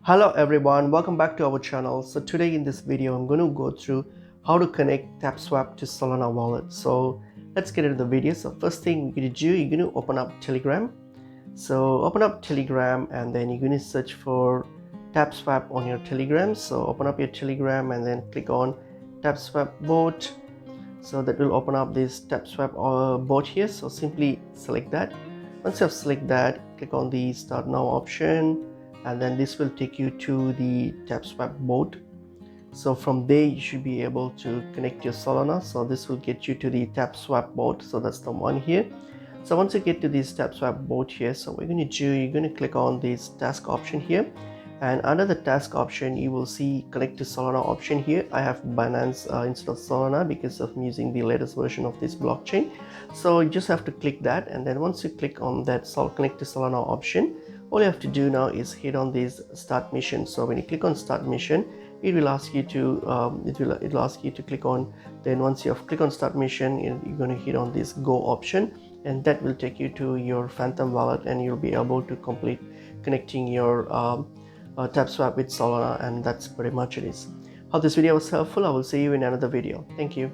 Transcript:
Hello everyone, welcome back to our channel. So today in this video I'm going to go through how to connect Tapswap to Solana wallet. So let's get into the video. So first thing you're going to do, you're going to open up Telegram. So open up Telegram and then you're going to search for Tapswap on your Telegram. So open up your Telegram and then click on Tapswap bot. So that will open up this Tapswap bot here. So simply select that. Once you have selected that, click on the Start Now option, and then this will take you to the Tapswap bot. So from there you should be able to connect your Solana. So this will get you to the Tapswap bot. So that's the one here. So once you get to this Tapswap bot here, so what you're going to do, you're going to click on this task option here, and under the task option you will see connect to Solana option here. I have Binance instead of Solana because I'm using the latest version of this blockchain. So you just have to click that, and then once you click on that connect to Solana option, all you have to do now is hit on this start mission. So when you click on start mission, it will ask you to click on, then once you have clicked on start mission, you're going to hit on this go option, and that will take you to your Phantom wallet, and you'll be able to complete connecting your Tapswap with Solana, and that's pretty much it is. Hope this video was helpful. I will see you in another video. Thank you.